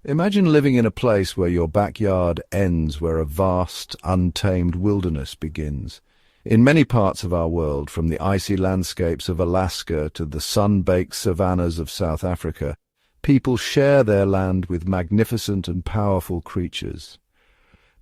Imagine living in a place where your backyard ends where a vast, untamed wilderness begins. In many parts of our world, from the icy landscapes of Alaska to the sun-baked savannas of South Africa, people share their land with magnificent and powerful creatures.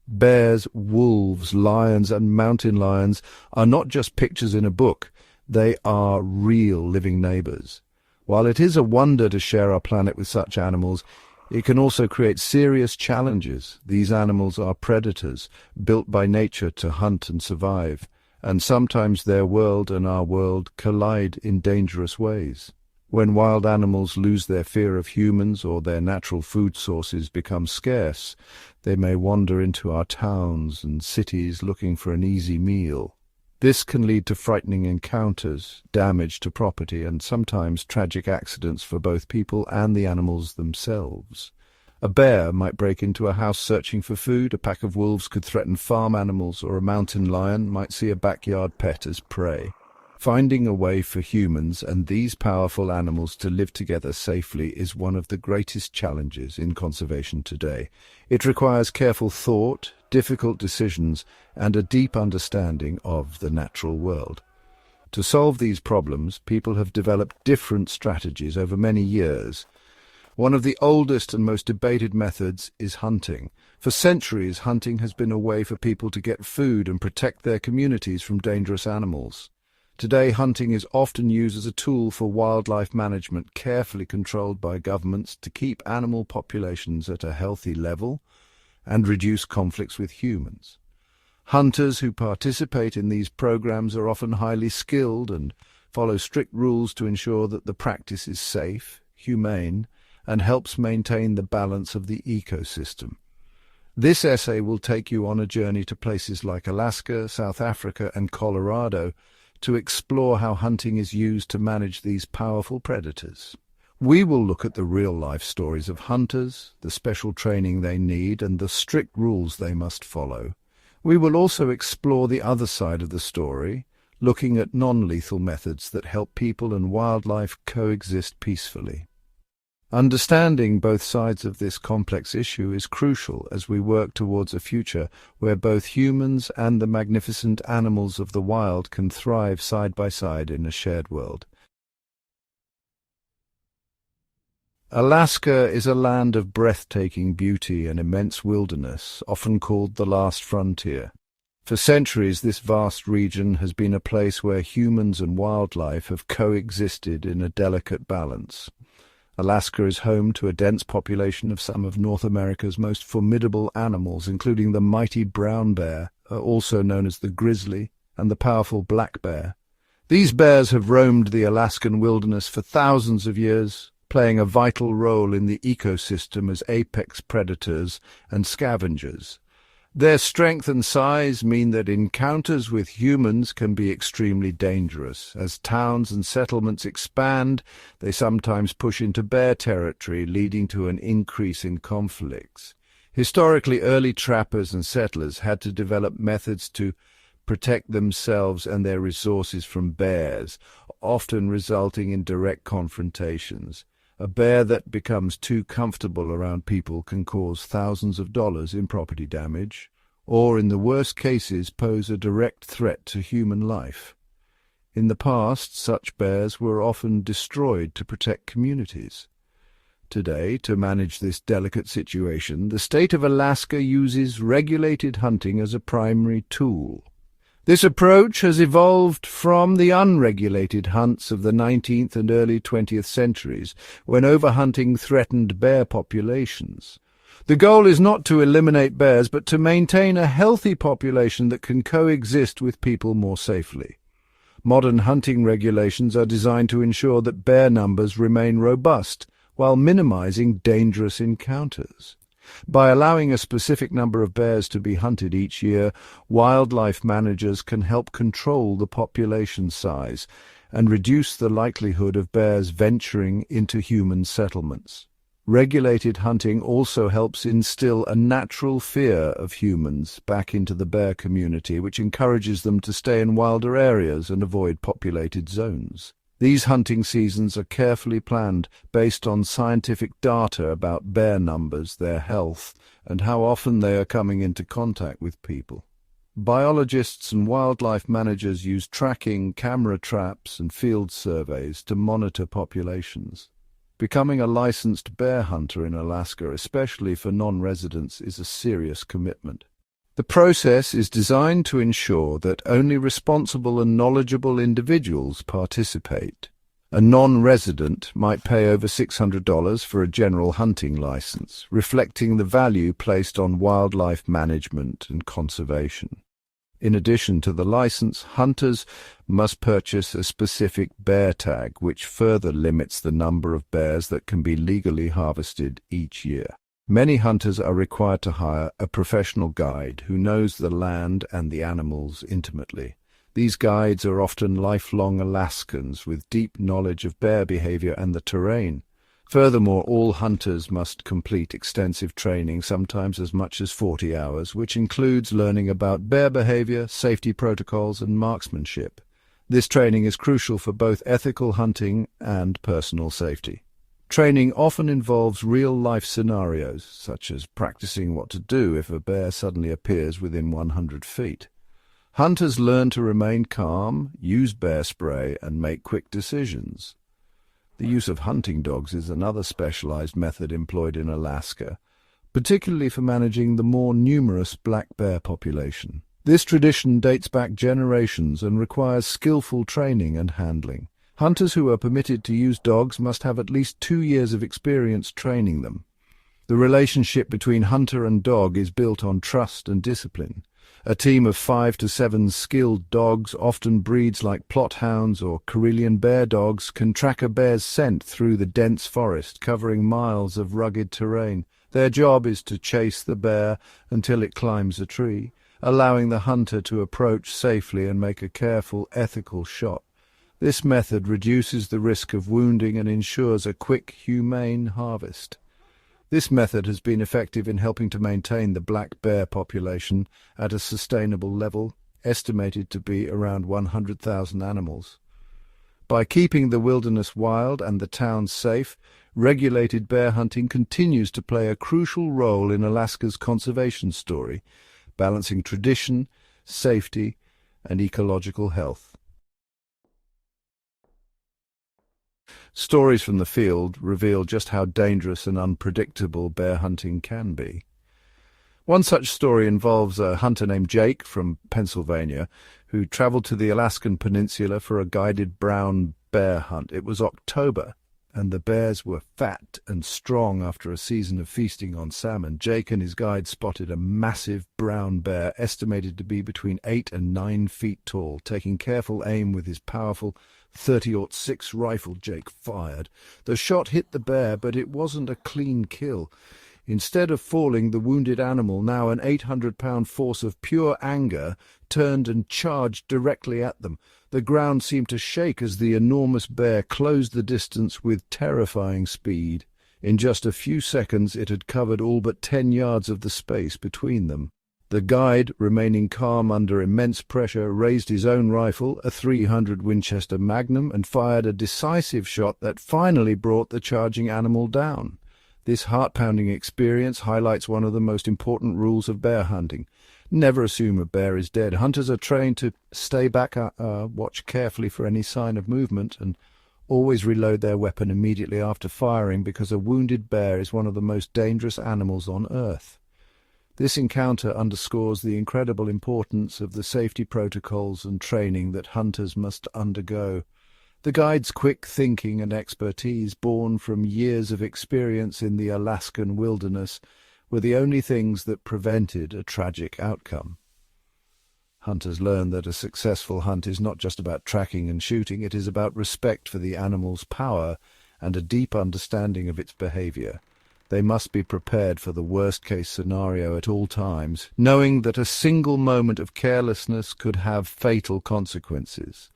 Bears, wolves, lions, and mountain lions are not just pictures in a book, they are real living neighbors. While it is a wonder to share our planet with such animals, it can also create serious challenges. These animals are predators, built by nature to hunt and survive, and sometimes their world and our world collide in dangerous ways. When wild animals lose their fear of humans or their natural food sources become scarce, they may wander into our towns and cities looking for an easy meal. This can lead to frightening encounters, damage to property, and sometimes tragic accidents for both people and the animals themselves. A bear might break into a house searching for food, a pack of wolves could threaten farm animals, or a mountain lion might see a backyard pet as prey. Finding a way for humans and these powerful animals to live together safely is one of the greatest challenges in conservation today. It requires careful thought, difficult decisions, and a deep understanding of the natural world. To solve these problems, people have developed different strategies over many years. One of the oldest and most debated methods is hunting. For centuries, hunting has been a way for people to get food and protect their communities from dangerous animals. Today, hunting is often used as a tool for wildlife management, carefully controlled by governments to keep animal populations at a healthy level and reduce conflicts with humans. Hunters who participate in these programs are often highly skilled and follow strict rules to ensure that the practice is safe, humane, and helps maintain the balance of the ecosystem. This essay will take you on a journey to places like Alaska, South Africa, and Colorado to explore how hunting is used to manage these powerful predators. We will look at the real-life stories of hunters, the special training they need, and the strict rules they must follow. We will also explore the other side of the story, looking at non-lethal methods that help people and wildlife coexist peacefully. Understanding both sides of this complex issue is crucial as we work towards a future where both humans and the magnificent animals of the wild can thrive side by side in a shared world. Alaska is a land of breathtaking beauty and immense wilderness, often called the last frontier. For centuries, this vast region has been a place where humans and wildlife have coexisted in a delicate balance. Alaska is home to a dense population of some of North America's most formidable animals, including the mighty brown bear, also known as the grizzly, and the powerful black bear. These bears have roamed the Alaskan wilderness for thousands of years, playing a vital role in the ecosystem as apex predators and scavengers. Their strength and size mean that encounters with humans can be extremely dangerous. As towns and settlements expand, they sometimes push into bear territory, leading to an increase in conflicts. Historically, early trappers and settlers had to develop methods to protect themselves and their resources from bears, often resulting in direct confrontations. A bear that becomes too comfortable around people can cause thousands of dollars in property damage, or in the worst cases pose a direct threat to human life. In the past, such bears were often destroyed to protect communities. Today, to manage this delicate situation, the state of Alaska uses regulated hunting as a primary tool. This approach has evolved from the unregulated hunts of the 19th and early 20th centuries, when overhunting threatened bear populations. The goal is not to eliminate bears, but to maintain a healthy population that can coexist with people more safely. Modern hunting regulations are designed to ensure that bear numbers remain robust, while minimizing dangerous encounters. By allowing a specific number of bears to be hunted each year, wildlife managers can help control the population size and reduce the likelihood of bears venturing into human settlements. Regulated hunting also helps instill a natural fear of humans back into the bear community, which encourages them to stay in wilder areas and avoid populated zones. These hunting seasons are carefully planned based on scientific data about bear numbers, their health, and how often they are coming into contact with people. Biologists and wildlife managers use tracking, camera traps, and field surveys to monitor populations. Becoming a licensed bear hunter in Alaska, especially for non-residents, is a serious commitment. The process is designed to ensure that only responsible and knowledgeable individuals participate. A non-resident might pay over $600 for a general hunting license, reflecting the value placed on wildlife management and conservation. In addition to the license, hunters must purchase a specific bear tag, which further limits the number of bears that can be legally harvested each year. Many hunters are required to hire a professional guide who knows the land and the animals intimately. These guides are often lifelong Alaskans with deep knowledge of bear behavior and the terrain. Furthermore, all hunters must complete extensive training, sometimes as much as 40 hours, which includes learning about bear behavior, safety protocols, and marksmanship. This training is crucial for both ethical hunting and personal safety. Training often involves real-life scenarios, such as practicing what to do if a bear suddenly appears within 100 feet. Hunters learn to remain calm, use bear spray, and make quick decisions. The use of hunting dogs is another specialized method employed in Alaska, particularly for managing the more numerous black bear population. This tradition dates back generations and requires skillful training and handling. Hunters who are permitted to use dogs must have at least 2 years of experience training them. The relationship between hunter and dog is built on trust and discipline. A team of 5 to 7 skilled dogs, often breeds like Plott hounds or Karelian bear dogs, can track a bear's scent through the dense forest, covering miles of rugged terrain. Their job is to chase the bear until it climbs a tree, allowing the hunter to approach safely and make a careful, ethical shot. This method reduces the risk of wounding and ensures a quick, humane harvest. This method has been effective in helping to maintain the black bear population at a sustainable level, estimated to be around 100,000 animals. By keeping the wilderness wild and the towns safe, regulated bear hunting continues to play a crucial role in Alaska's conservation story, balancing tradition, safety, and ecological health. Stories from the field reveal just how dangerous and unpredictable bear hunting can be. One such story involves a hunter named Jake from Pennsylvania who traveled to the Alaskan peninsula for a guided brown bear hunt. It was October, and the bears were fat and strong after a season of feasting on salmon. Jake and his guide spotted a massive brown bear estimated to be between 8 and 9 feet tall. Taking careful aim with his powerful .30-06 rifle, Jake fired. The shot hit the bear, but it wasn't a clean kill. Instead of falling, the wounded animal, now an 800-pound force of pure anger, turned and charged directly at them. The ground seemed to shake as the enormous bear closed the distance with terrifying speed. In just a few seconds, it had covered all but 10 yards of the space between them. The guide, remaining calm under immense pressure, raised his own rifle, a .300 Winchester Magnum, and fired a decisive shot that finally brought the charging animal down. This heart-pounding experience highlights one of the most important rules of bear hunting. Never assume a bear is dead. Hunters are trained to stay back, watch carefully for any sign of movement, and always reload their weapon immediately after firing, because a wounded bear is one of the most dangerous animals on Earth. This encounter underscores the incredible importance of the safety protocols and training that hunters must undergo. The guide's quick thinking and expertise, born from years of experience in the Alaskan wilderness, were the only things that prevented a tragic outcome. Hunters learn that a successful hunt is not just about tracking and shooting, it is about respect for the animal's power and a deep understanding of its behavior. They must be prepared for the worst-case scenario at all times, knowing that a single moment of carelessness could have fatal consequences.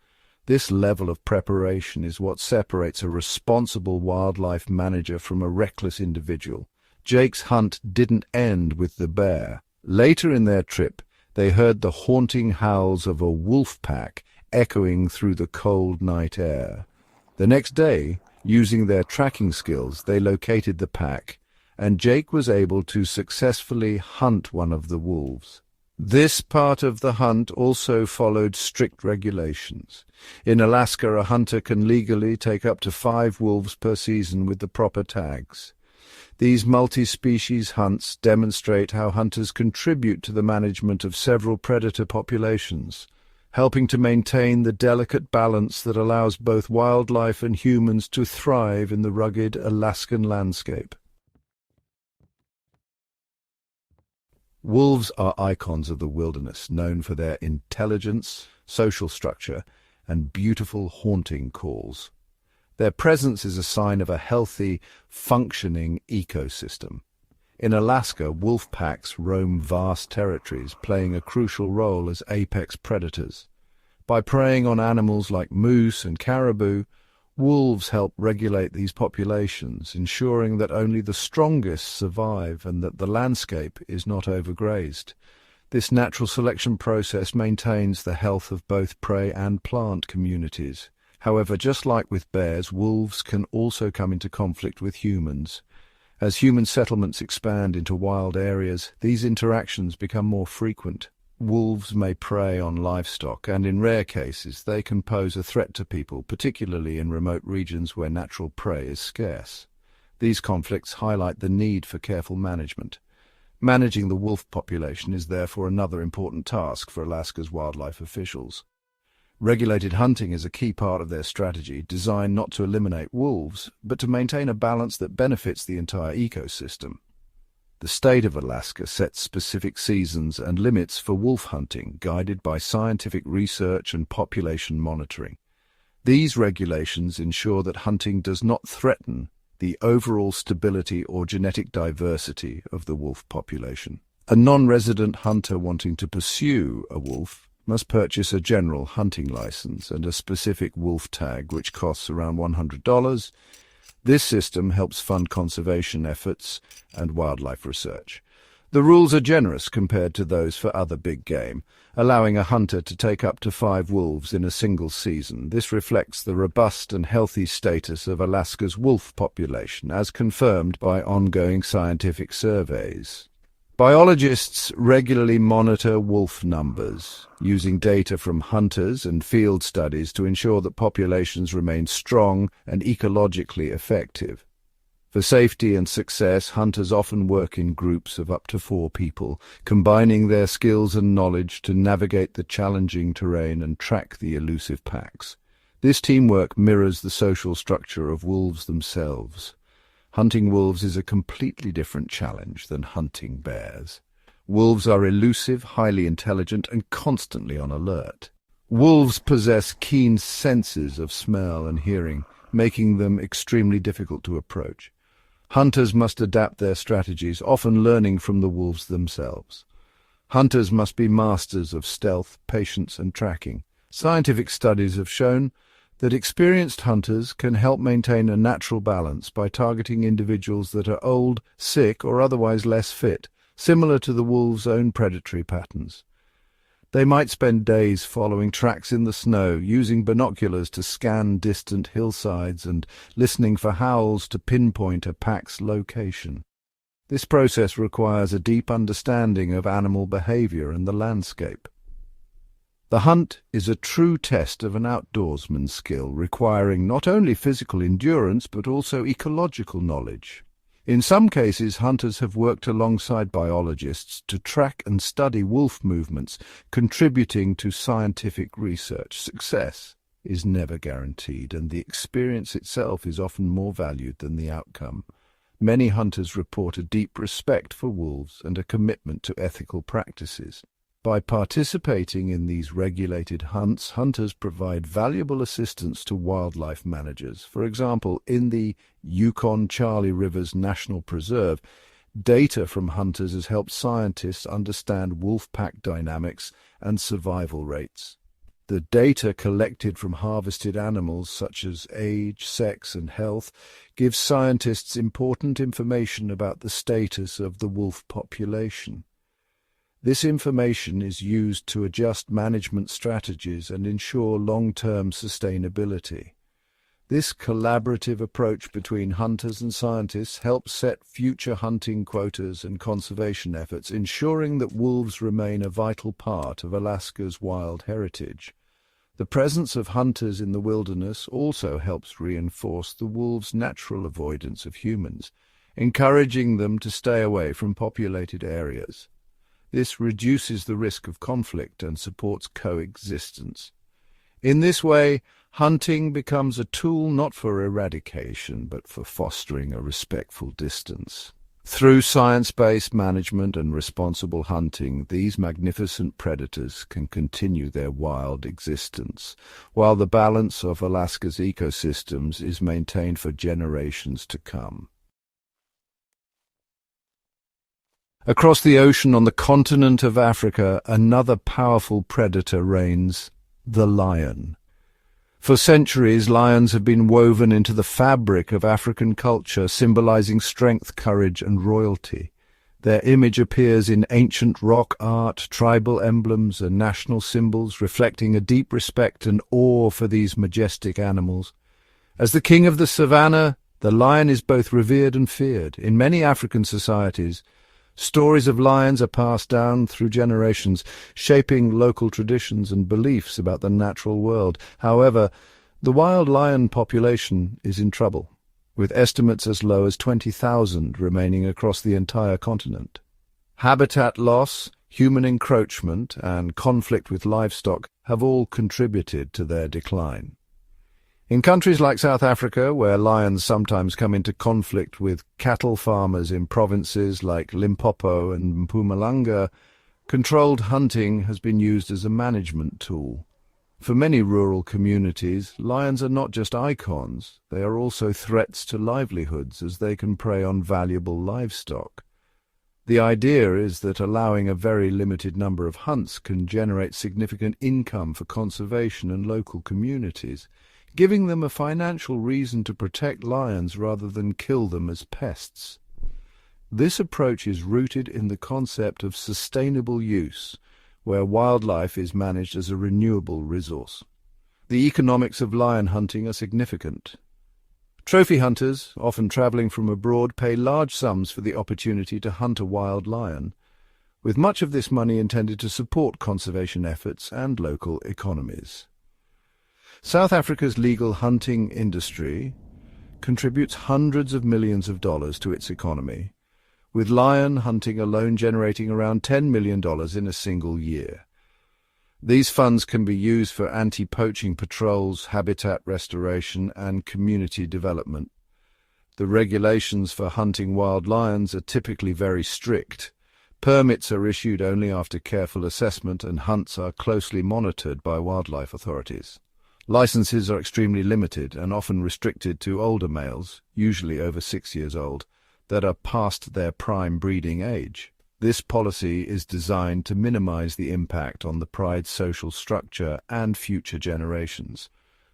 This level of preparation is what separates a responsible wildlife manager from a reckless individual. Jake's hunt didn't end with the bear. Later in their trip, they heard the haunting howls of a wolf pack echoing through the cold night air. The next day, using their tracking skills, they located the pack, and Jake was able to successfully hunt one of the wolves. This part of the hunt also followed strict regulations. In Alaska, a hunter can legally take up to 5 wolves per season with the proper tags. These multi-species hunts demonstrate how hunters contribute to the management of several predator populations, helping to maintain the delicate balance that allows both wildlife and humans to thrive in the rugged Alaskan landscape. Wolves are icons of the wilderness, known for their intelligence, social structure, and beautiful haunting calls. Their presence is a sign of a healthy, functioning ecosystem. In Alaska, wolf packs roam vast territories, playing a crucial role as apex predators. By preying on animals like moose and caribou, wolves help regulate these populations, ensuring that only the strongest survive and that the landscape is not overgrazed. This natural selection process maintains the health of both prey and plant communities. However, just like with bears, wolves can also come into conflict with humans. As human settlements expand into wild areas, these interactions become more frequent. Wolves may prey on livestock, and in rare cases they can pose a threat to people, particularly in remote regions where natural prey is scarce. These conflicts highlight the need for careful management. Managing the wolf population is therefore another important task for Alaska's wildlife officials. Regulated hunting is a key part of their strategy, designed not to eliminate wolves, but to maintain a balance that benefits the entire ecosystem. The state of Alaska sets specific seasons and limits for wolf hunting, guided by scientific research and population monitoring. These regulations ensure that hunting does not threaten the overall stability or genetic diversity of the wolf population. A non-resident hunter wanting to pursue a wolf must purchase a general hunting license and a specific wolf tag, which costs around $100. This system helps fund conservation efforts and wildlife research. The rules are generous compared to those for other big game, allowing a hunter to take up to 5 wolves in a single season. This reflects the robust and healthy status of Alaska's wolf population, as confirmed by ongoing scientific surveys. Biologists regularly monitor wolf numbers, using data from hunters and field studies to ensure that populations remain strong and ecologically effective. For safety and success, hunters often work in groups of up to 4 people, combining their skills and knowledge to navigate the challenging terrain and track the elusive packs. This teamwork mirrors the social structure of wolves themselves. Hunting wolves is a completely different challenge than hunting bears. Wolves are elusive, highly intelligent, and constantly on alert. Wolves possess keen senses of smell and hearing, making them extremely difficult to approach. Hunters must adapt their strategies, often learning from the wolves themselves. Hunters must be masters of stealth, patience, and tracking. Scientific studies have shown that experienced hunters can help maintain a natural balance by targeting individuals that are old, sick, or otherwise less fit, similar to the wolves' own predatory patterns. They might spend days following tracks in the snow, using binoculars to scan distant hillsides and listening for howls to pinpoint a pack's location. This process requires a deep understanding of animal behavior and the landscape. The hunt is a true test of an outdoorsman's skill, requiring not only physical endurance but also ecological knowledge. In some cases, hunters have worked alongside biologists to track and study wolf movements, contributing to scientific research. Success is never guaranteed, and the experience itself is often more valued than the outcome. Many hunters report a deep respect for wolves and a commitment to ethical practices. By participating in these regulated hunts, hunters provide valuable assistance to wildlife managers. For example, in the Yukon-Charlie Rivers National Preserve, data from hunters has helped scientists understand wolf pack dynamics and survival rates. The data collected from harvested animals, such as age, sex, and health, gives scientists important information about the status of the wolf population. This information is used to adjust management strategies and ensure long-term sustainability. This collaborative approach between hunters and scientists helps set future hunting quotas and conservation efforts, ensuring that wolves remain a vital part of Alaska's wild heritage. The presence of hunters in the wilderness also helps reinforce the wolves' natural avoidance of humans, encouraging them to stay away from populated areas. This reduces the risk of conflict and supports coexistence. In this way, hunting becomes a tool not for eradication, but for fostering a respectful distance. Through science-based management and responsible hunting, these magnificent predators can continue their wild existence, while the balance of Alaska's ecosystems is maintained for generations to come. Across the ocean on the continent of Africa, another powerful predator reigns: the lion. For centuries, lions have been woven into the fabric of African culture, symbolizing strength, courage, and royalty. Their image appears in ancient rock art, tribal emblems, and national symbols, reflecting a deep respect and awe for these majestic animals. As the king of the savannah, the lion is both revered and feared. In many African societies, stories of lions are passed down through generations, shaping local traditions and beliefs about the natural world. However, the wild lion population is in trouble, with estimates as low as 20,000 remaining across the entire continent. Habitat loss, human encroachment, and conflict with livestock have all contributed to their decline. In countries like South Africa, where lions sometimes come into conflict with cattle farmers in provinces like Limpopo and Mpumalanga, controlled hunting has been used as a management tool. For many rural communities, lions are not just icons, they are also threats to livelihoods as they can prey on valuable livestock. The idea is that allowing a very limited number of hunts can generate significant income for conservation and local communities, giving them a financial reason to protect lions rather than kill them as pests. This approach is rooted in the concept of sustainable use, where wildlife is managed as a renewable resource. The economics of lion hunting are significant. Trophy hunters, often traveling from abroad, pay large sums for the opportunity to hunt a wild lion, with much of this money intended to support conservation efforts and local economies. South Africa's legal hunting industry contributes hundreds of millions of dollars to its economy, with lion hunting alone generating around $10 million in a single year. These funds can be used for anti-poaching patrols, habitat restoration, and community development. The regulations for hunting wild lions are typically very strict. Permits are issued only after careful assessment, and hunts are closely monitored by wildlife authorities. Licenses are extremely limited and often restricted to older males, usually over 6 years old, that are past their prime breeding age. This policy is designed to minimize the impact on the pride's social structure and future generations.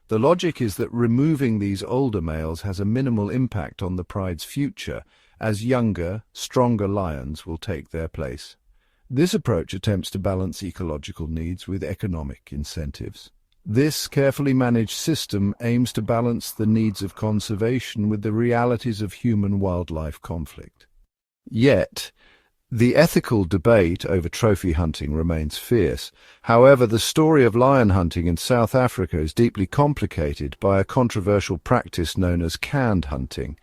The logic is that removing these older males has a minimal impact on the pride's future, as younger, stronger lions will take their place. This approach attempts to balance ecological needs with economic incentives. This carefully managed system aims to balance the needs of conservation with the realities of human-wildlife conflict. Yet, the ethical debate over trophy hunting remains fierce. However, the story of lion hunting in South Africa is deeply complicated by a controversial practice known as canned hunting.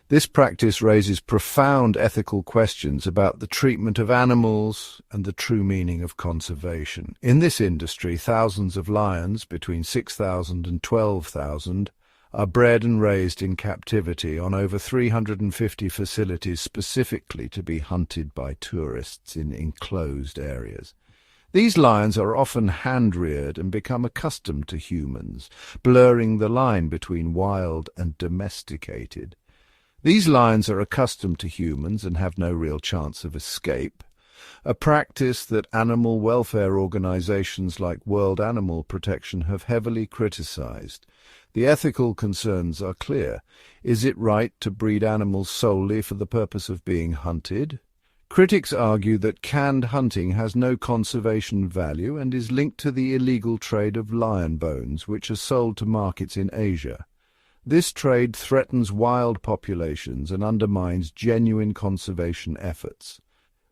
This practice raises profound ethical questions about the treatment of animals and the true meaning of conservation. In this industry, thousands of lions, between 6,000 and 12,000, are bred and raised in captivity on over 350 facilities specifically to be hunted by tourists in enclosed areas. These lions are often hand-reared and become accustomed to humans, blurring the line between wild and domesticated. These lions are accustomed to humans and have no real chance of escape, a practice that animal welfare organizations like World Animal Protection have heavily criticized. The ethical concerns are clear. Is it right to breed animals solely for the purpose of being hunted? Critics argue that canned hunting has no conservation value and is linked to the illegal trade of lion bones, which are sold to markets in Asia. This trade threatens wild populations and undermines genuine conservation efforts.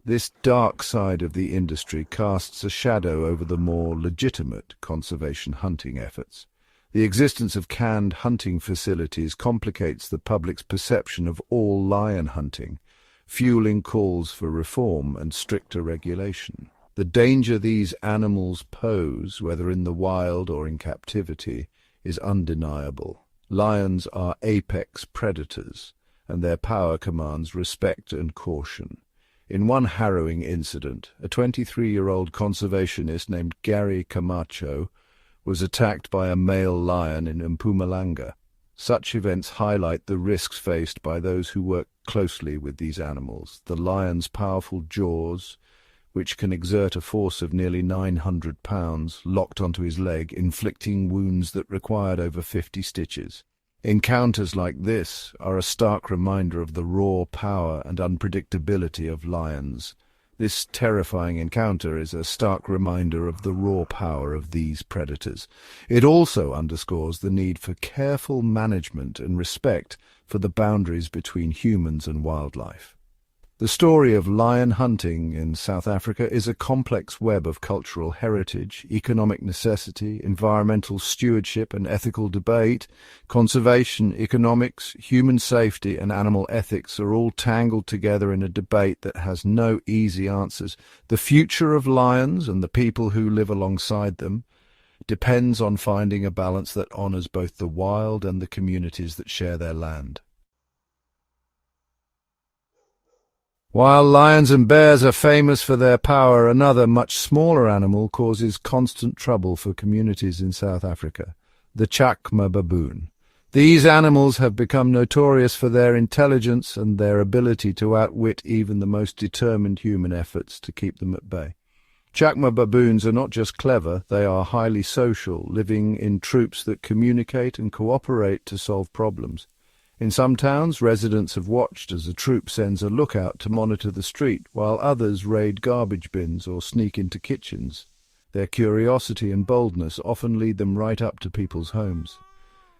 This dark side of the industry casts a shadow over the more legitimate conservation hunting efforts. The existence of canned hunting facilities complicates the public's perception of all lion hunting, fueling calls for reform and stricter regulation. The danger these animals pose, whether in the wild or in captivity, is undeniable. Lions are apex predators, and their power commands respect and caution. In one harrowing incident, a 23-year-old conservationist named Gary Camacho was attacked by a male lion in Mpumalanga. Such events highlight the risks faced by those who work closely with these animals. The lion's powerful jaws, which can exert a force of nearly 900 pounds, locked onto his leg, inflicting wounds that required over 50 stitches. Encounters like this are a stark reminder of the raw power and unpredictability of lions. This terrifying encounter is a stark reminder of the raw power of these predators. It also underscores the need for careful management and respect for the boundaries between humans and wildlife. The story of lion hunting in South Africa is a complex web of cultural heritage, economic necessity, environmental stewardship and ethical debate. Conservation, economics, human safety and animal ethics are all tangled together in a debate that has no easy answers. The future of lions and the people who live alongside them depends on finding a balance that honors both the wild and the communities that share their land. While lions and bears are famous for their power, another much smaller animal causes constant trouble for communities in South Africa, the chacma baboon. These animals have become notorious for their intelligence and their ability to outwit even the most determined human efforts to keep them at bay. Chacma baboons are not just clever, they are highly social, living in troops that communicate and cooperate to solve problems. In some towns, residents have watched as a troop sends a lookout to monitor the street, while others raid garbage bins or sneak into kitchens. Their curiosity and boldness often lead them right up to people's homes.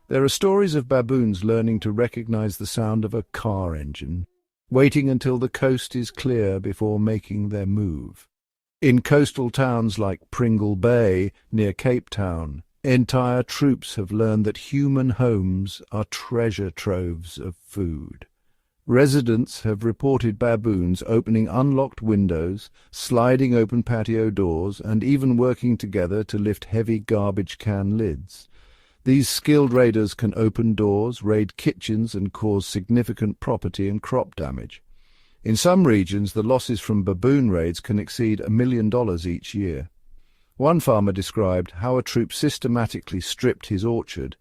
There are stories of baboons learning to recognize the sound of a car engine, waiting until the coast is clear before making their move. In coastal towns like Pringle Bay, near Cape Town, entire troops have learned that human homes are treasure troves of food. Residents have reported baboons opening unlocked windows, sliding open patio doors, and even working together to lift heavy garbage can lids. These skilled raiders can open doors, raid kitchens, and cause significant property and crop damage. In some regions, the losses from baboon raids can exceed $1 million each year. One farmer described how a troop systematically stripped his orchard,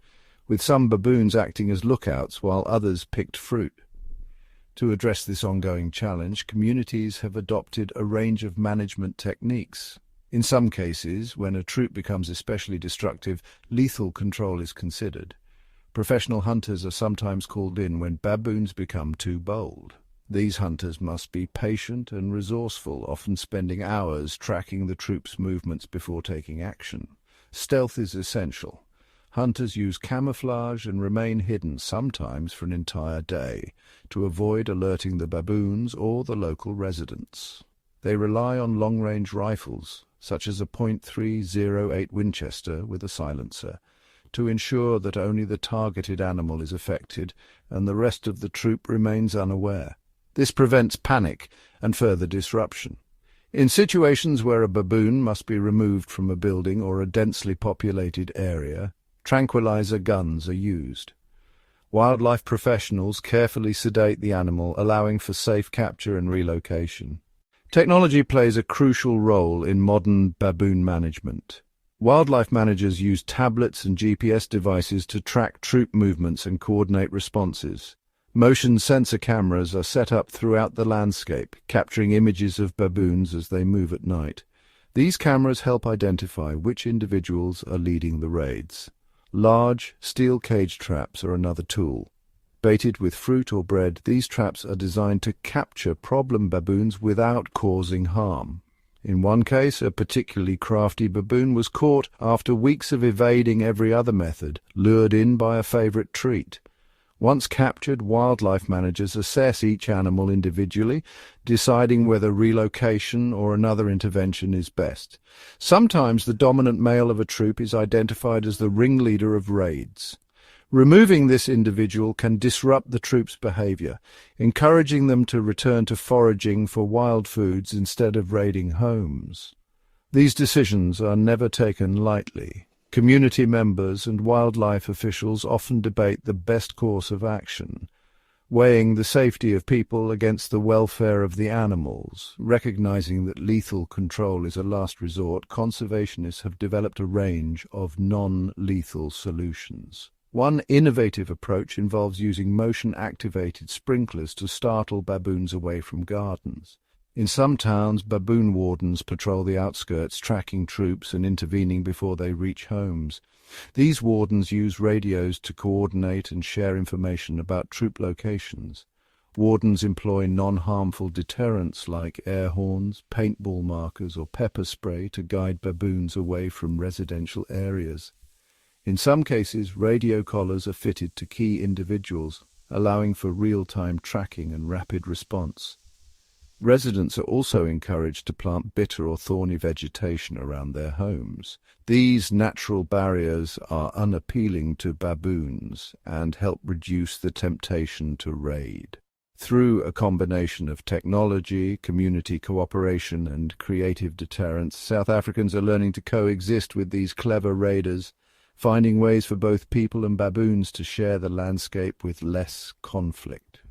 with some baboons acting as lookouts while others picked fruit. To address this ongoing challenge, communities have adopted a range of management techniques. In some cases, when a troop becomes especially destructive, lethal control is considered. Professional hunters are sometimes called in when baboons become too bold. These hunters must be patient and resourceful, often spending hours tracking the troop's movements before taking action. Stealth is essential. Hunters use camouflage and remain hidden, sometimes for an entire day, to avoid alerting the baboons or the local residents. They rely on long-range rifles, such as a .308 Winchester with a silencer, to ensure that only the targeted animal is affected and the rest of the troop remains unaware. This prevents panic and further disruption. In situations where a baboon must be removed from a building or a densely populated area, tranquilizer guns are used. Wildlife professionals carefully sedate the animal, allowing for safe capture and relocation. Technology plays a crucial role in modern baboon management. Wildlife managers use tablets and GPS devices to track troop movements and coordinate responses. Motion sensor cameras are set up throughout the landscape, capturing images of baboons as they move at night. These cameras help identify which individuals are leading the raids. Large, steel cage traps are another tool. Baited with fruit or bread, these traps are designed to capture problem baboons without causing harm. In one case, a particularly crafty baboon was caught after weeks of evading every other method, lured in by a favorite treat. Once captured, wildlife managers assess each animal individually, deciding whether relocation or another intervention is best. Sometimes the dominant male of a troop is identified as the ringleader of raids. Removing this individual can disrupt the troop's behavior, encouraging them to return to foraging for wild foods instead of raiding homes. These decisions are never taken lightly. Community members and wildlife officials often debate the best course of action, weighing the safety of people against the welfare of the animals. Recognizing that lethal control is a last resort, conservationists have developed a range of non-lethal solutions. One innovative approach involves using motion-activated sprinklers to startle baboons away from gardens. In some towns, baboon wardens patrol the outskirts, tracking troops and intervening before they reach homes. These wardens use radios to coordinate and share information about troop locations. Wardens employ non-harmful deterrents like air horns, paintball markers, or pepper spray to guide baboons away from residential areas. In some cases, radio collars are fitted to key individuals, allowing for real-time tracking and rapid response. Residents are also encouraged to plant bitter or thorny vegetation around their homes. These natural barriers are unappealing to baboons and help reduce the temptation to raid. Through a combination of technology, community cooperation, and creative deterrence, South Africans are learning to coexist with these clever raiders, finding ways for both people and baboons to share the landscape with less conflict.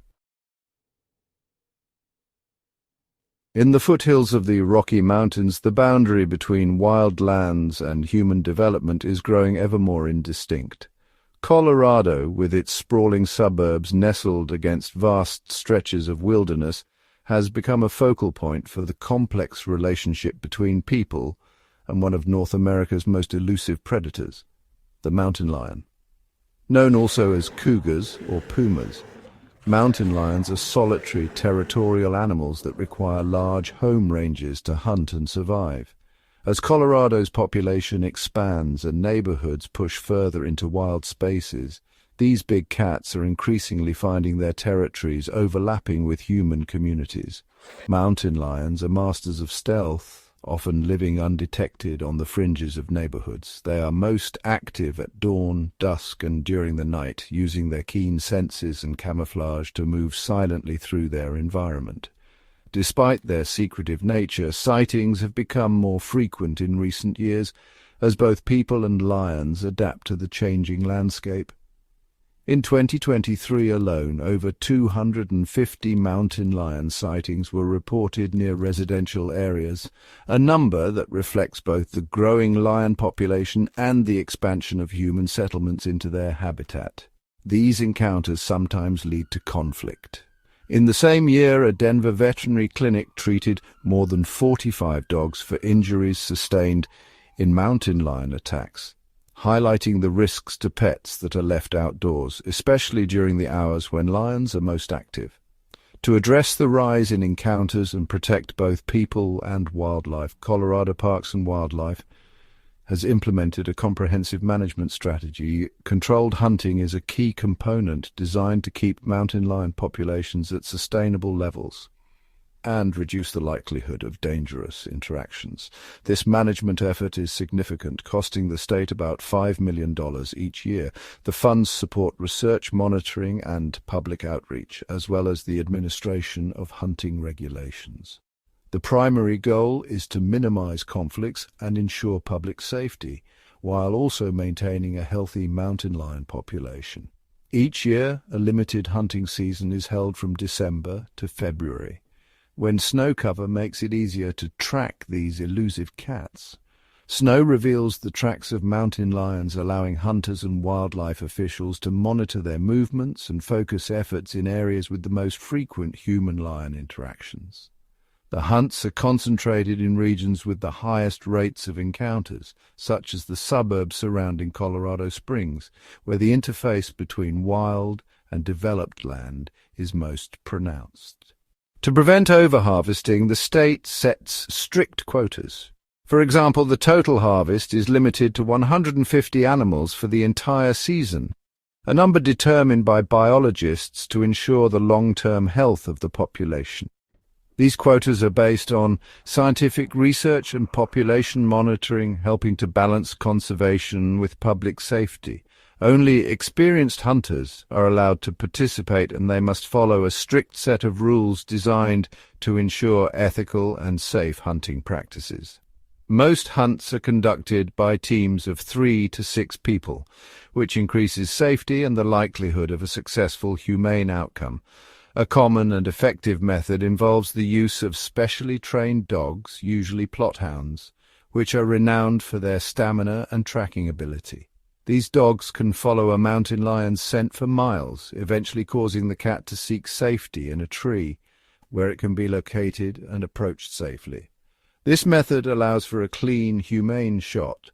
In the foothills of the Rocky Mountains, the boundary between wild lands and human development is growing ever more indistinct. Colorado, with its sprawling suburbs nestled against vast stretches of wilderness, has become a focal point for the complex relationship between people and one of North America's most elusive predators, the mountain lion. Known also as cougars or pumas, mountain lions are solitary, territorial animals that require large home ranges to hunt and survive. As Colorado's population expands and neighborhoods push further into wild spaces, these big cats are increasingly finding their territories overlapping with human communities. Mountain lions are masters of stealth, often living undetected on the fringes of neighborhoods. They are most active at dawn, dusk, and during the night, using their keen senses and camouflage to move silently through their environment. Despite their secretive nature, sightings have become more frequent in recent years as both people and lions adapt to the changing landscape. In 2023 alone, over 250 mountain lion sightings were reported near residential areas, a number that reflects both the growing lion population and the expansion of human settlements into their habitat. These encounters sometimes lead to conflict. In the same year, a Denver veterinary clinic treated more than 45 dogs for injuries sustained in mountain lion attacks, highlighting the risks to pets that are left outdoors, especially during the hours when lions are most active. To address the rise in encounters and protect both people and wildlife, Colorado Parks and Wildlife has implemented a comprehensive management strategy. Controlled hunting is a key component designed to keep mountain lion populations at sustainable levels and reduce the likelihood of dangerous interactions. This management effort is significant, costing the state about $5 million each year. The funds support research, monitoring, and public outreach, as well as the administration of hunting regulations. The primary goal is to minimize conflicts and ensure public safety, while also maintaining a healthy mountain lion population. Each year, a limited hunting season is held from December to February, when snow cover makes it easier to track these elusive cats. Snow reveals the tracks of mountain lions, allowing hunters and wildlife officials to monitor their movements and focus efforts in areas with the most frequent human-lion interactions. The hunts are concentrated in regions with the highest rates of encounters, such as the suburbs surrounding Colorado Springs, where the interface between wild and developed land is most pronounced. To prevent overharvesting, the state sets strict quotas. For example, the total harvest is limited to 150 animals for the entire season, a number determined by biologists to ensure the long-term health of the population. These quotas are based on scientific research and population monitoring, helping to balance conservation with public safety. Only experienced hunters are allowed to participate, and they must follow a strict set of rules designed to ensure ethical and safe hunting practices. Most hunts are conducted by teams of 3 to 6 people, which increases safety and the likelihood of a successful, humane outcome. A common and effective method involves the use of specially trained dogs, usually plot hounds, which are renowned for their stamina and tracking ability. These dogs can follow a mountain lion's scent for miles, eventually causing the cat to seek safety in a tree, where it can be located and approached safely. This method allows for a clean, humane shot,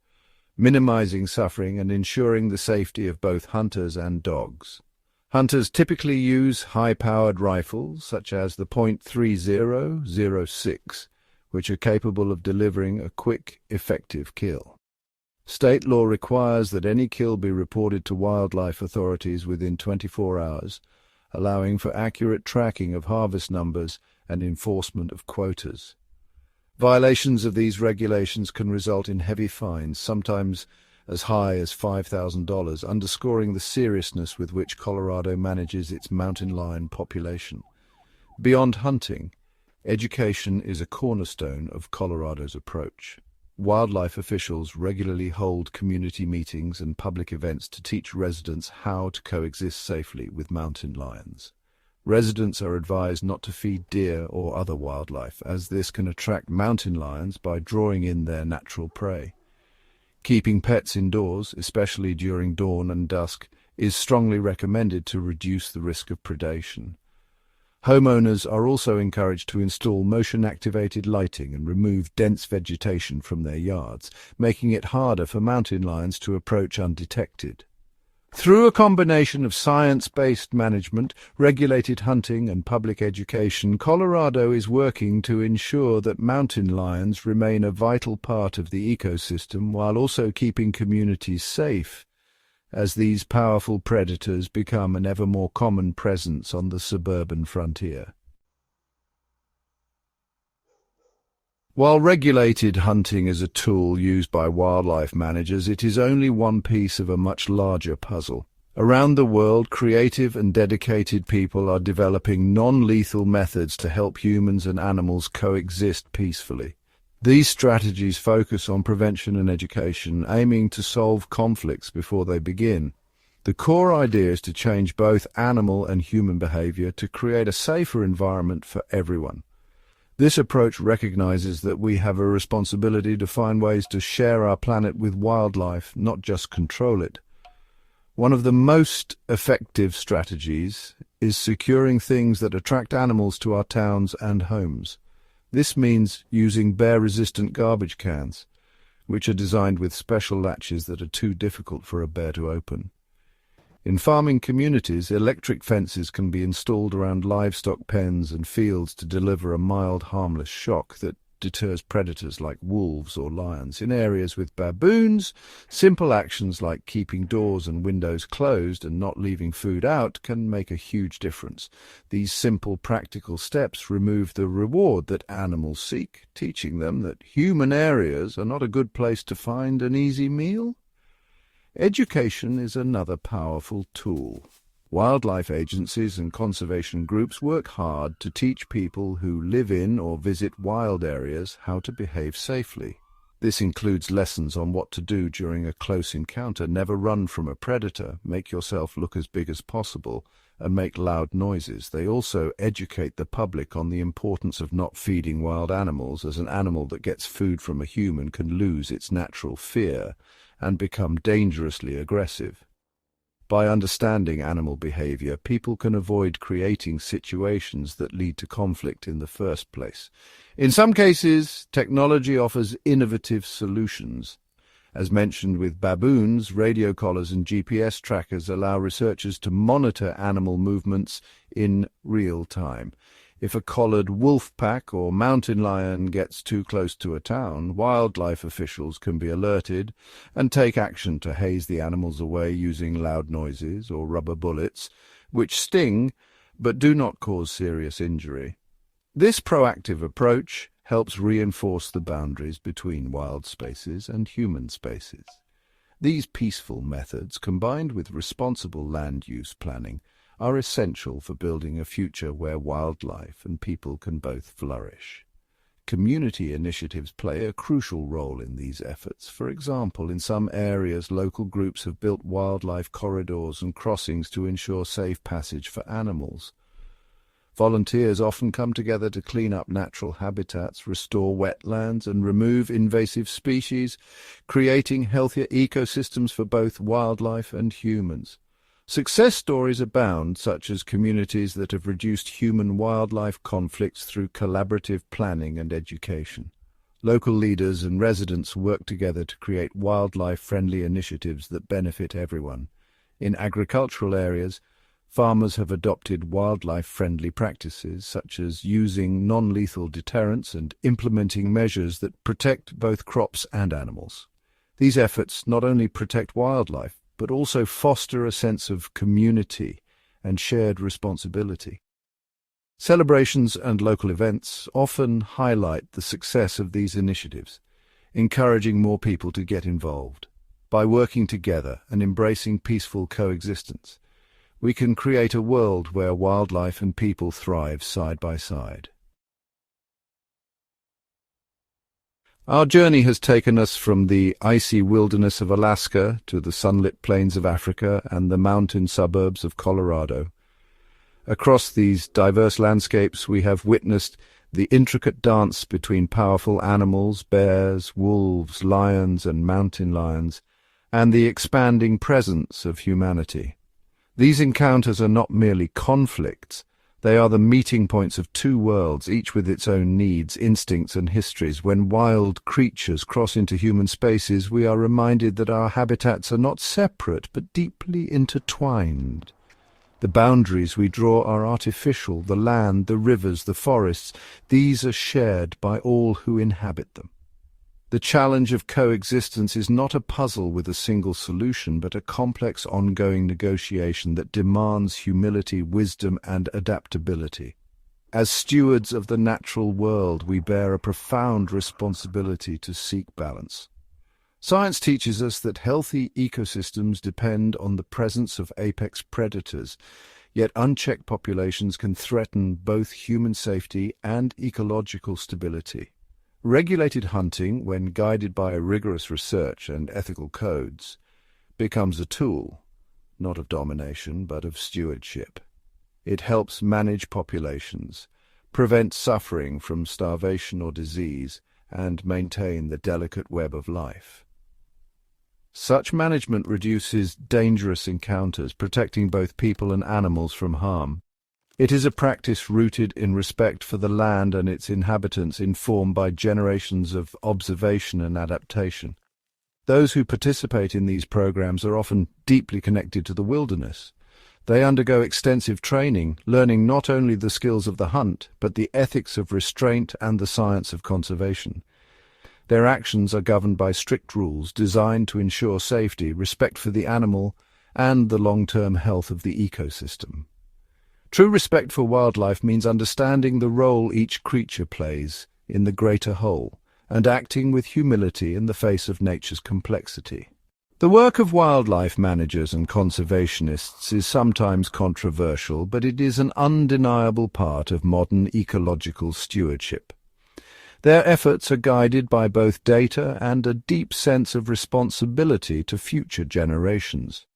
minimizing suffering and ensuring the safety of both hunters and dogs. Hunters typically use high-powered rifles, such as the .3006, which are capable of delivering a quick, effective kill. State law requires that any kill be reported to wildlife authorities within 24 hours, allowing for accurate tracking of harvest numbers and enforcement of quotas. Violations of these regulations can result in heavy fines, sometimes as high as $5,000, underscoring the seriousness with which Colorado manages its mountain lion population. Beyond hunting, education is a cornerstone of Colorado's approach. Wildlife officials regularly hold community meetings and public events to teach residents how to coexist safely with mountain lions. Residents are advised not to feed deer or other wildlife, as this can attract mountain lions by drawing in their natural prey. Keeping pets indoors, especially during dawn and dusk, is strongly recommended to reduce the risk of predation. Homeowners are also encouraged to install motion-activated lighting and remove dense vegetation from their yards, making it harder for mountain lions to approach undetected. Through a combination of science-based management, regulated hunting, and public education, Colorado is working to ensure that mountain lions remain a vital part of the ecosystem while also keeping communities safe, as these powerful predators become an ever more common presence on the suburban frontier. While regulated hunting is a tool used by wildlife managers, it is only one piece of a much larger puzzle. Around the world, creative and dedicated people are developing non-lethal methods to help humans and animals coexist peacefully. These strategies focus on prevention and education, aiming to solve conflicts before they begin. The core idea is to change both animal and human behavior to create a safer environment for everyone. This approach recognizes that we have a responsibility to find ways to share our planet with wildlife, not just control it. One of the most effective strategies is securing things that attract animals to our towns and homes. This means using bear-resistant garbage cans, which are designed with special latches that are too difficult for a bear to open. In farming communities, electric fences can be installed around livestock pens and fields to deliver a mild, harmless shock that deters predators like wolves or lions. In areas with baboons, simple actions like keeping doors and windows closed and not leaving food out can make a huge difference. These simple, practical steps remove the reward that animals seek, teaching them that human areas are not a good place to find an easy meal. Education is another powerful tool. Wildlife agencies and conservation groups work hard to teach people who live in or visit wild areas how to behave safely. This includes lessons on what to do during a close encounter: never run from a predator, make yourself look as big as possible, and make loud noises. They also educate the public on the importance of not feeding wild animals, as an animal that gets food from a human can lose its natural fear and become dangerously aggressive. By understanding animal behavior, people can avoid creating situations that lead to conflict in the first place. In some cases, technology offers innovative solutions. As mentioned with baboons, radio collars and GPS trackers allow researchers to monitor animal movements in real time. If a collared wolf pack or mountain lion gets too close to a town, wildlife officials can be alerted and take action to haze the animals away using loud noises or rubber bullets, which sting but do not cause serious injury. This proactive approach helps reinforce the boundaries between wild spaces and human spaces. These peaceful methods, combined with responsible land use planning, are essential for building a future where wildlife and people can both flourish. Community initiatives play a crucial role in these efforts. For example, in some areas, local groups have built wildlife corridors and crossings to ensure safe passage for animals. Volunteers often come together to clean up natural habitats, restore wetlands, and remove invasive species, creating healthier ecosystems for both wildlife and humans. Success stories abound, such as communities that have reduced human-wildlife conflicts through collaborative planning and education. Local leaders and residents work together to create wildlife-friendly initiatives that benefit everyone. In agricultural areas, farmers have adopted wildlife-friendly practices, such as using non-lethal deterrents and implementing measures that protect both crops and animals. These efforts not only protect wildlife, but also foster a sense of community and shared responsibility. Celebrations and local events often highlight the success of these initiatives, encouraging more people to get involved. By working together and embracing peaceful coexistence, we can create a world where wildlife and people thrive side by side. Our journey has taken us from the icy wilderness of Alaska to the sunlit plains of Africa and the mountain suburbs of Colorado. Across these diverse landscapes, we have witnessed the intricate dance between powerful animals, bears, wolves, lions, and mountain lions, and the expanding presence of humanity. These encounters are not merely conflicts. They are the meeting points of two worlds, each with its own needs, instincts, and histories. When wild creatures cross into human spaces, we are reminded that our habitats are not separate, but deeply intertwined. The boundaries we draw are artificial. The land, the rivers, the forests, these are shared by all who inhabit them. The challenge of coexistence is not a puzzle with a single solution, but a complex ongoing negotiation that demands humility, wisdom, and adaptability. As stewards of the natural world, we bear a profound responsibility to seek balance. Science teaches us that healthy ecosystems depend on the presence of apex predators, yet unchecked populations can threaten both human safety and ecological stability. Regulated hunting, when guided by rigorous research and ethical codes, becomes a tool, not of domination, but of stewardship. It helps manage populations, prevent suffering from starvation or disease, and maintain the delicate web of life. Such management reduces dangerous encounters, protecting both people and animals from harm. It is a practice rooted in respect for the land and its inhabitants, informed by generations of observation and adaptation. Those who participate in these programs are often deeply connected to the wilderness. They undergo extensive training, learning not only the skills of the hunt, but the ethics of restraint and the science of conservation. Their actions are governed by strict rules designed to ensure safety, respect for the animal, and the long-term health of the ecosystem. True respect for wildlife means understanding the role each creature plays in the greater whole, and acting with humility in the face of nature's complexity. The work of wildlife managers and conservationists is sometimes controversial, but it is an undeniable part of modern ecological stewardship. Their efforts are guided by both data and a deep sense of responsibility to future generations.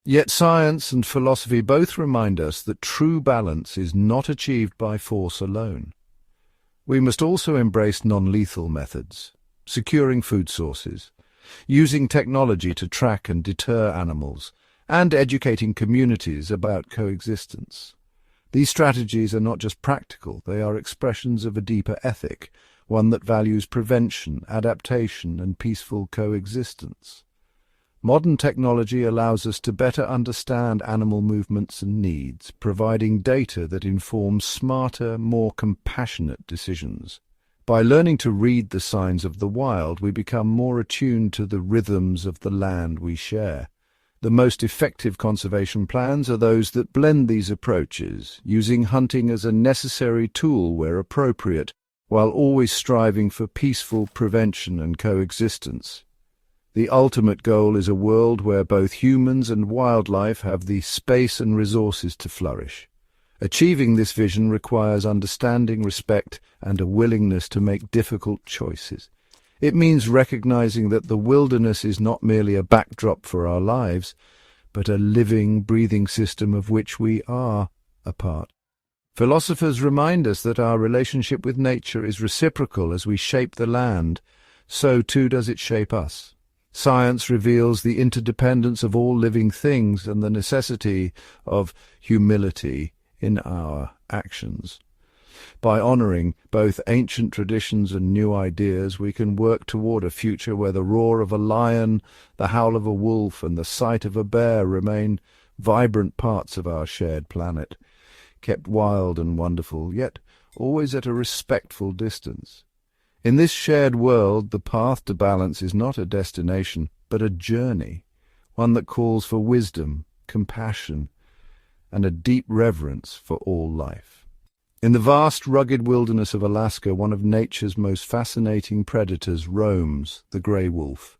Yet science and philosophy both remind us that true balance is not achieved by force alone. We must also embrace non-lethal methods, securing food sources, using technology to track and deter animals, and educating communities about coexistence. These strategies are not just practical, they are expressions of a deeper ethic, one that values prevention, adaptation, and peaceful coexistence. Modern technology allows us to better understand animal movements and needs, providing data that informs smarter, more compassionate decisions. By learning to read the signs of the wild, we become more attuned to the rhythms of the land we share. The most effective conservation plans are those that blend these approaches, using hunting as a necessary tool where appropriate, while always striving for peaceful prevention and coexistence. The ultimate goal is a world where both humans and wildlife have the space and resources to flourish. Achieving this vision requires understanding, respect, and a willingness to make difficult choices. It means recognizing that the wilderness is not merely a backdrop for our lives, but a living, breathing system of which we are a part. Philosophers remind us that our relationship with nature is reciprocal. As we shape the land, so too does it shape us. Science reveals the interdependence of all living things and the necessity of humility in our actions. By honoring both ancient traditions and new ideas, we can work toward a future where the roar of a lion, the howl of a wolf, and the sight of a bear remain vibrant parts of our shared planet, kept wild and wonderful, yet always at a respectful distance. In this shared world, the path to balance is not a destination, but a journey, one that calls for wisdom, compassion, and a deep reverence for all life. In the vast, rugged wilderness of Alaska, one of nature's most fascinating predators roams, the gray wolf.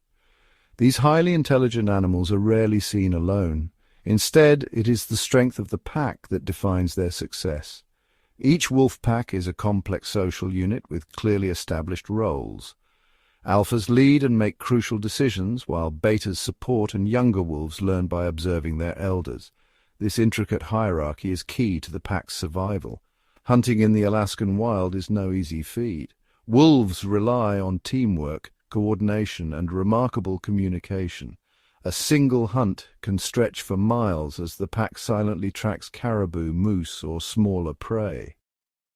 These highly intelligent animals are rarely seen alone. Instead, it is the strength of the pack that defines their success. Each wolf pack is a complex social unit with clearly established roles. Alphas lead and make crucial decisions, while betas support and younger wolves learn by observing their elders. This intricate hierarchy is key to the pack's survival. Hunting in the Alaskan wild is no easy feat. Wolves rely on teamwork, coordination, and remarkable communication. A single hunt can stretch for miles as the pack silently tracks caribou, moose, or smaller prey.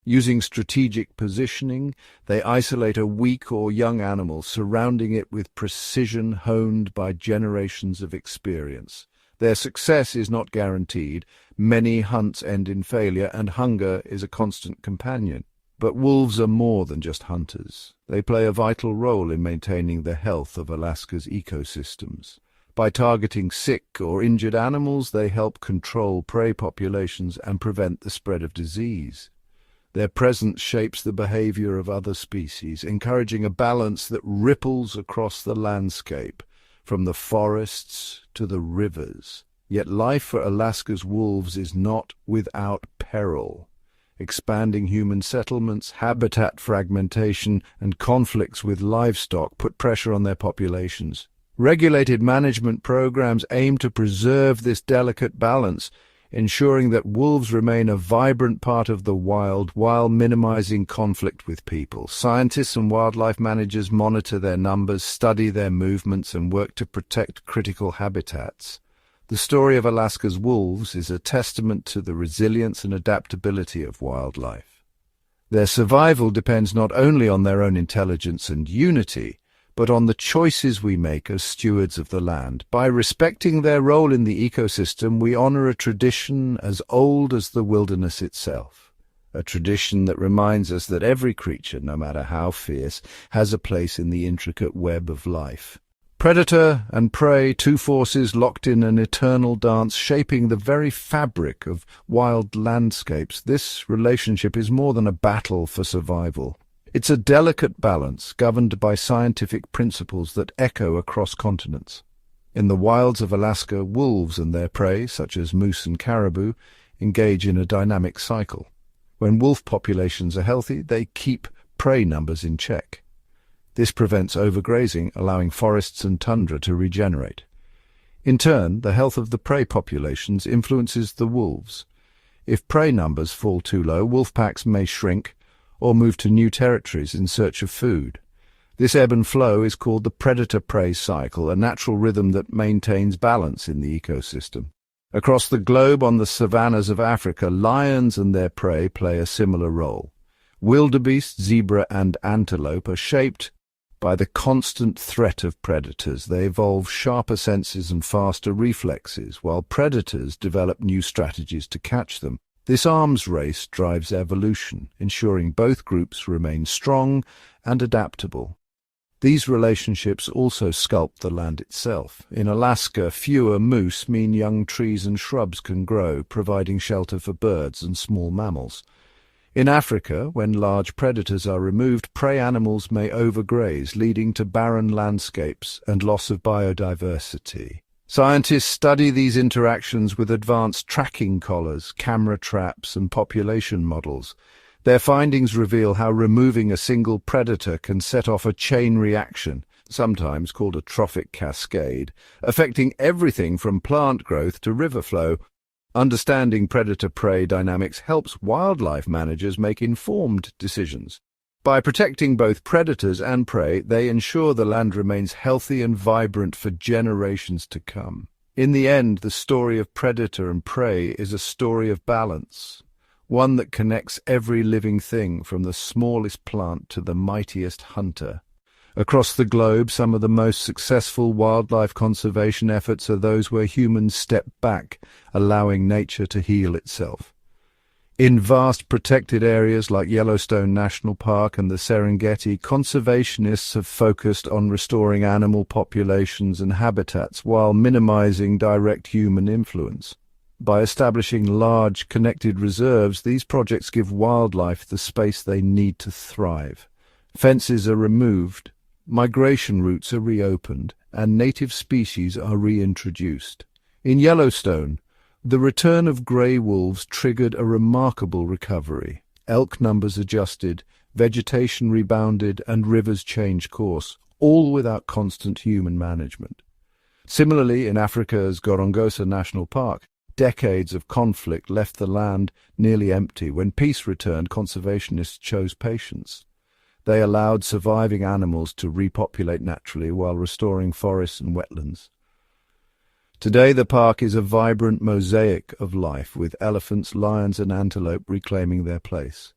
Using strategic positioning, they isolate a weak or young animal, surrounding it with precision honed by generations of experience. Their success is not guaranteed. Many hunts end in failure, and hunger is a constant companion. But wolves are more than just hunters. They play a vital role in maintaining the health of Alaska's ecosystems. By targeting sick or injured animals, they help control prey populations and prevent the spread of disease. Their presence shapes the behavior of other species, encouraging a balance that ripples across the landscape, from the forests to the rivers. Yet life for Alaska's wolves is not without peril. Expanding human settlements, habitat fragmentation, and conflicts with livestock put pressure on their populations. Regulated management programs aim to preserve this delicate balance, ensuring that wolves remain a vibrant part of the wild while minimizing conflict with people. Scientists and wildlife managers monitor their numbers, study their movements, and work to protect critical habitats. The story of Alaska's wolves is a testament to the resilience and adaptability of wildlife. Their survival depends not only on their own intelligence and unity, but on the choices we make as stewards of the land. By respecting their role in the ecosystem, we honor a tradition as old as the wilderness itself. A tradition that reminds us that every creature, no matter how fierce, has a place in the intricate web of life. Predator and prey, two forces locked in an eternal dance, shaping the very fabric of wild landscapes. This relationship is more than a battle for survival. It's a delicate balance governed by scientific principles that echo across continents. In the wilds of Alaska, wolves and their prey, such as moose and caribou, engage in a dynamic cycle. When wolf populations are healthy, they keep prey numbers in check. This prevents overgrazing, allowing forests and tundra to regenerate. In turn, the health of the prey populations influences the wolves. If prey numbers fall too low, wolf packs may shrink or move to new territories in search of food. This ebb and flow is called the predator-prey cycle, a natural rhythm that maintains balance in the ecosystem. Across the globe, on the savannas of Africa, lions and their prey play a similar role. Wildebeest, zebra, and antelope are shaped By the constant threat of predators, they evolve sharper senses and faster reflexes, while predators develop new strategies to catch them. This arms race drives evolution, ensuring both groups remain strong and adaptable. These relationships also sculpt the land itself. In Alaska, fewer moose mean young trees and shrubs can grow, providing shelter for birds and small mammals. In Africa, when large predators are removed, prey animals may overgraze, leading to barren landscapes and loss of biodiversity. Scientists study these interactions with advanced tracking collars, camera traps, and population models. Their findings reveal how removing a single predator can set off a chain reaction, sometimes called a trophic cascade, affecting everything from plant growth to river flow. Understanding predator-prey dynamics helps wildlife managers make informed decisions. By protecting both predators and prey, they ensure the land remains healthy and vibrant for generations to come. In the end, the story of predator and prey is a story of balance, one that connects every living thing from the smallest plant to the mightiest hunter. Across the globe, some of the most successful wildlife conservation efforts are those where humans step back, allowing nature to heal itself. In vast protected areas like Yellowstone National Park and the Serengeti, conservationists have focused on restoring animal populations and habitats while minimizing direct human influence. By establishing large, connected reserves, these projects give wildlife the space they need to thrive. Fences are removed, migration routes are reopened, and native species are reintroduced. In Yellowstone, the return of grey wolves triggered a remarkable recovery. Elk numbers adjusted, vegetation rebounded, and rivers changed course, all without constant human management. Similarly, in Africa's Gorongosa National Park, decades of conflict left the land nearly empty. When peace returned, conservationists chose patience. They allowed surviving animals to repopulate naturally while restoring forests and wetlands. Today, the park is a vibrant mosaic of life, with elephants, lions, and antelope reclaiming their place.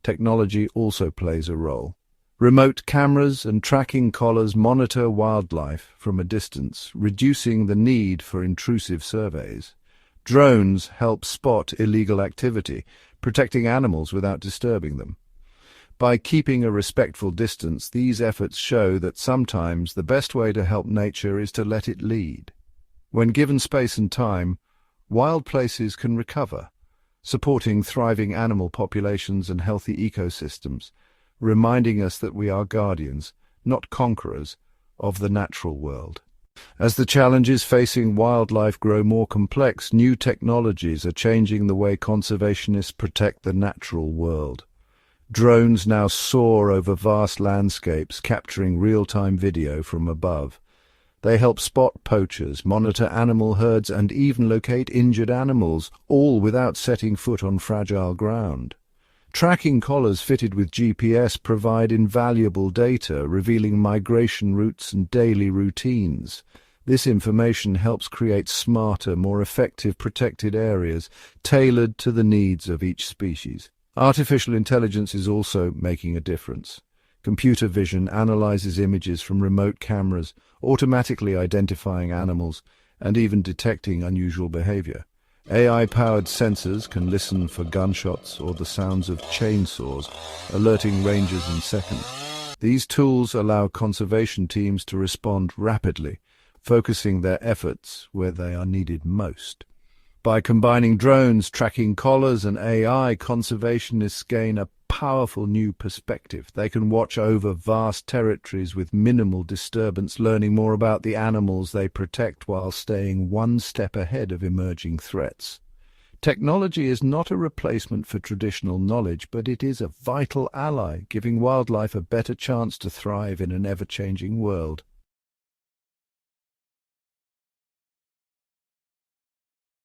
Technology also plays a role. Remote cameras and tracking collars monitor wildlife from a distance, reducing the need for intrusive surveys. Drones help spot illegal activity, protecting animals without disturbing them. By keeping a respectful distance, these efforts show that sometimes the best way to help nature is to let it lead. When given space and time, wild places can recover, supporting thriving animal populations and healthy ecosystems, reminding us that we are guardians, not conquerors, of the natural world. As the challenges facing wildlife grow more complex, new technologies are changing the way conservationists protect the natural world. Drones now soar over vast landscapes, capturing real-time video from above. They help spot poachers, monitor animal herds, and even locate injured animals, all without setting foot on fragile ground. Tracking collars fitted with GPS provide invaluable data, revealing migration routes and daily routines. This information helps create smarter, more effective protected areas, tailored to the needs of each species. Artificial intelligence is also making a difference. Computer vision analyzes images from remote cameras, automatically identifying animals and even detecting unusual behavior. AI-powered sensors can listen for gunshots or the sounds of chainsaws, alerting rangers in seconds. These tools allow conservation teams to respond rapidly, focusing their efforts where they are needed most. By combining drones, tracking collars, and AI, conservationists gain a powerful new perspective. They can watch over vast territories with minimal disturbance, learning more about the animals they protect while staying one step ahead of emerging threats. Technology is not a replacement for traditional knowledge, but it is a vital ally, giving wildlife a better chance to thrive in an ever-changing world.